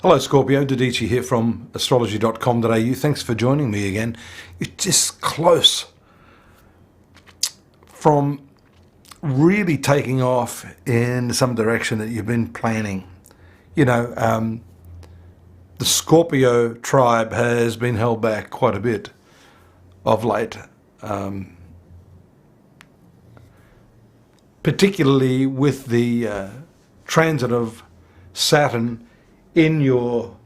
Hello Scorpio, Dadhichi here from astrology.com.au. Thanks for joining me again. You're just close from really taking off in some direction that you've been planning. The Scorpio tribe has been held back quite a bit of late, particularly with the transit of Saturn in your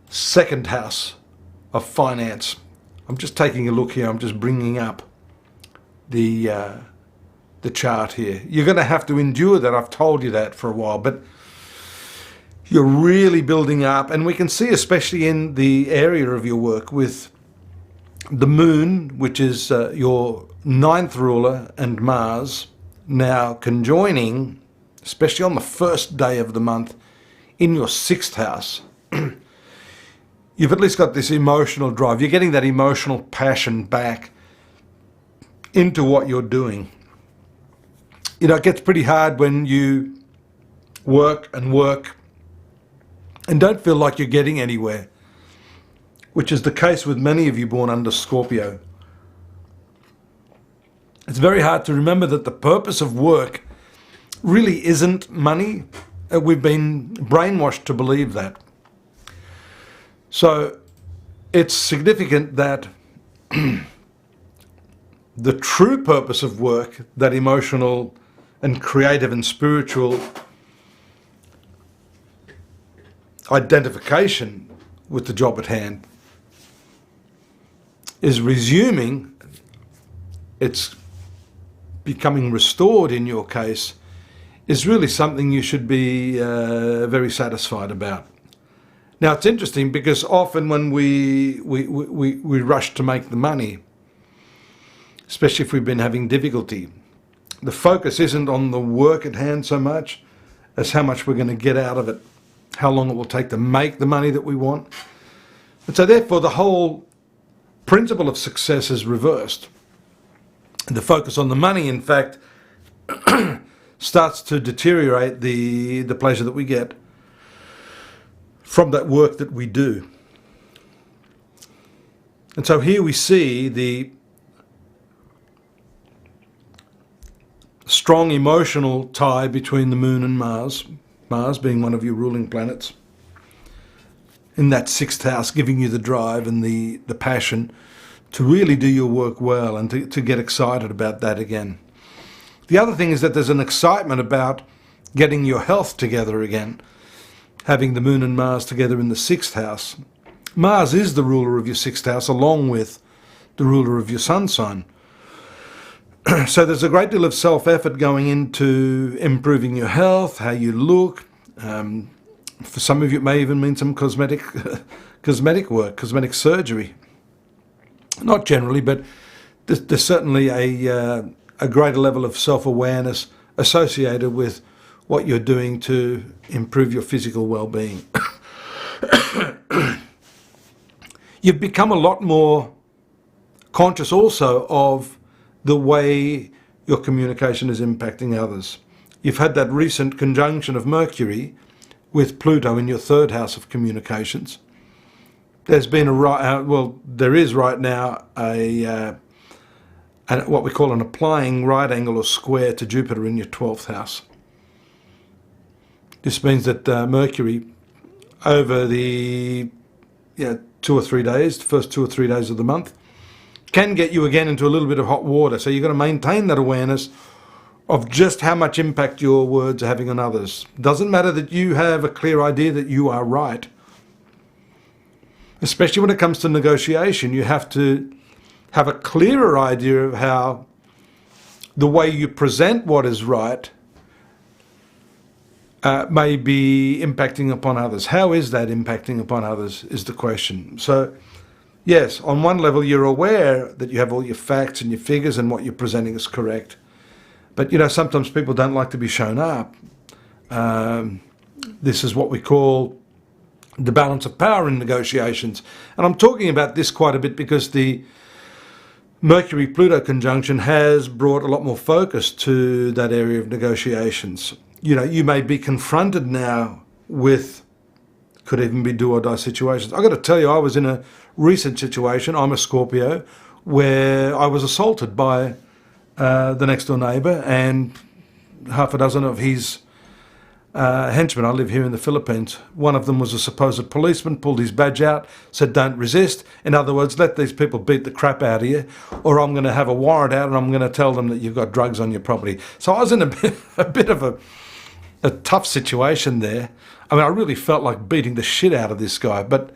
second house of finance. I'm just taking a look here. I'm just bringing up the chart here. You're going to have to endure that. I've told you that for a while, but you're really building up, and we can see, especially in the area of your work, with the Moon, which is your ninth ruler, and Mars now conjoining, especially on the first day of the month, in your sixth house. You've at least got this emotional drive. You're getting that emotional passion back into what you're doing. It gets pretty hard when you work and don't feel like you're getting anywhere, which is the case with many of you born under Scorpio. It's very hard to remember that the purpose of work really isn't money. We've been brainwashed to believe that. So it's significant that the true purpose of work, that emotional and creative and spiritual identification with the job at hand, is resuming. It's becoming restored in your case, is really something you should be very satisfied about. Now, it's interesting because often when we rush to make the money, especially if we've been having difficulty, the focus isn't on the work at hand so much as how much we're going to get out of it, how long it will take to make the money that we want. And so therefore the whole principle of success is reversed. And the focus on the money, in fact, starts to deteriorate the pleasure that we get from that work that we do. And so here we see the strong emotional tie between the Moon and Mars, Mars being one of your ruling planets, in that sixth house, giving you the drive and the passion to really do your work well and to get excited about that again. The other thing is that there's an excitement about getting your health together again, having the Moon and Mars together in the sixth house. Mars is the ruler of your sixth house, along with the ruler of your sun sign. So there's a great deal of self-effort going into improving your health, how you look. For some of you, it may even mean some cosmetic work, cosmetic surgery. Not generally, but there's certainly a greater level of self-awareness associated with what you're doing to improve your physical well-being. You've become a lot more conscious also of the way your communication is impacting others. You've had that recent conjunction of Mercury with Pluto in your third house of communications. There's been there is right now what we call an applying right angle or square to Jupiter in your 12th house. This means that Mercury, over the 2 or 3 days, the first 2 or 3 days of the month, can get you again into a little bit of hot water. So you've got to maintain that awareness of just how much impact your words are having on others. Doesn't matter that you have a clear idea that you are right. Especially when it comes to negotiation, you have to have a clearer idea of how the way you present what is right may be impacting upon others. How is that impacting upon others is the question. So yes, on one level you're aware that you have all your facts and your figures and what you're presenting is correct. But sometimes people don't like to be shown up. This is what we call the balance of power in negotiations. And I'm talking about this quite a bit because the Mercury-Pluto conjunction has brought a lot more focus to that area of negotiations. You may be confronted now with, could even be do or die situations. I've got to tell you, I was in a recent situation, I'm a Scorpio, where I was assaulted by the next door neighbour and half a dozen of his henchmen. I live here in the Philippines. One of them was a supposed policeman, pulled his badge out, said don't resist. In other words, let these people beat the crap out of you, or I'm going to have a warrant out and I'm going to tell them that you've got drugs on your property. So I was in a bit of a tough situation there. I mean, I really felt like beating the shit out of this guy, but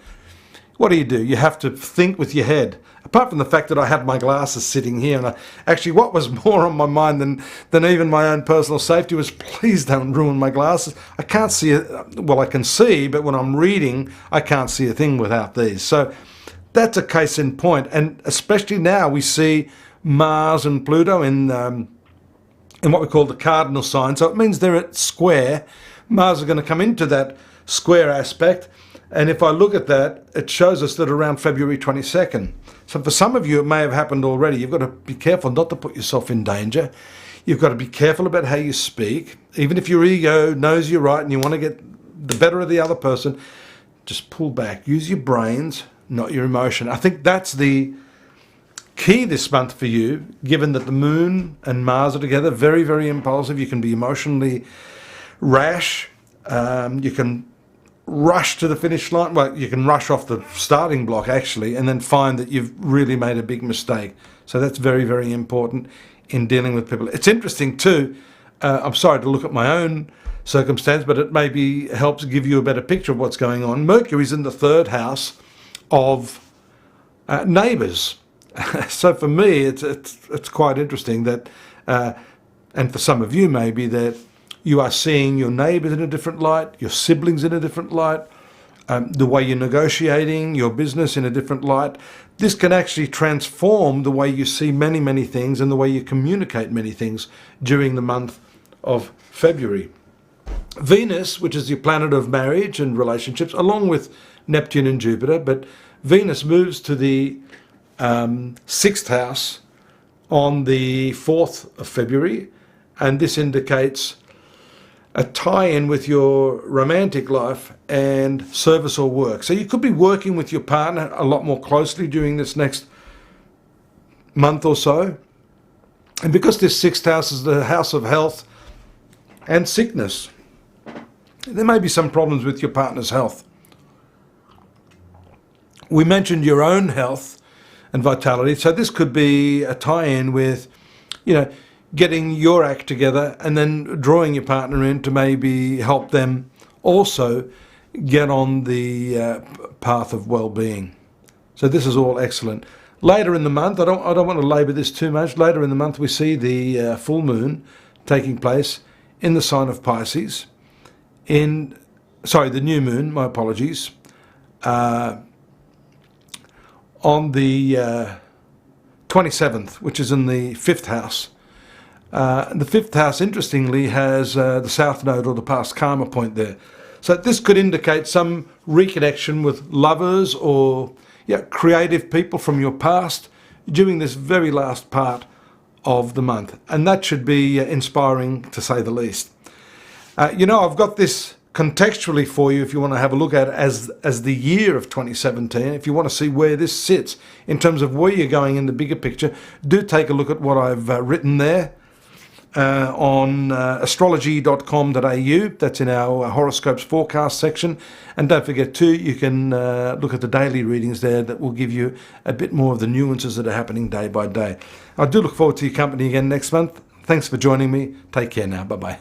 what do? You have to think with your head. Apart from the fact that I had my glasses sitting here, and actually what was more on my mind than even my own personal safety was, please don't ruin my glasses. I can't see it. Well, I can see, but when I'm reading, I can't see a thing without these. So that's a case in point. And especially now we see Mars and Pluto in what we call the cardinal sign. So it means they're at square. Mars is going to come into that square aspect. And if I look at that, it shows us that around February 22nd. So for some of you, it may have happened already. You've got to be careful not to put yourself in danger. You've got to be careful about how you speak. Even if your ego knows you're right and you want to get the better of the other person, just pull back. Use your brains, not your emotion. I think that's the key this month for you, given that the Moon and Mars are together. Very, very impulsive. You can be emotionally rash. You can rush to the finish line. Well, you can rush off the starting block actually, and then find that you've really made a big mistake. So that's very, very important in dealing with people. It's interesting too. I'm sorry to look at my own circumstance, but it maybe helps give you a better picture of what's going on. Mercury's in the third house of neighbours. So for me, it's quite interesting that, and for some of you maybe, that you are seeing your neighbours in a different light, your siblings in a different light, the way you're negotiating your business in a different light. This can actually transform the way you see many, many things and the way you communicate many things during the month of February. Venus, which is your planet of marriage and relationships, along with Neptune and Jupiter, but Venus moves to the 6th house on the 4th of February, and this indicates a tie-in with your romantic life and service or work. So you could be working with your partner a lot more closely during this next month or so. And because this 6th house is the house of health and sickness, there may be some problems with your partner's health. We mentioned your own health and vitality, so this could be a tie-in with, getting your act together and then drawing your partner in to maybe help them also get on the path of well-being. So this is all excellent. Later in the month, I don't want to labour this too much. Later in the month, we see the full moon taking place in the sign of Pisces. The new moon. My apologies. On the 27th, which is in the 5th house. The 5th house, interestingly, has the South Node or the past karma point there. So this could indicate some reconnection with lovers or creative people from your past during this very last part of the month. And that should be inspiring, to say the least. I've got this contextually for you if you want to have a look at it as the year of 2017. If you want to see where this sits in terms of where you're going in the bigger picture, do take a look at what I've written there. On astrology.com.au. That's in our horoscopes forecast section. And don't forget too, you can look at the daily readings there that will give you a bit more of the nuances that are happening day by day. I do look forward to your company again next month. Thanks for joining me. Take care now. Bye-bye.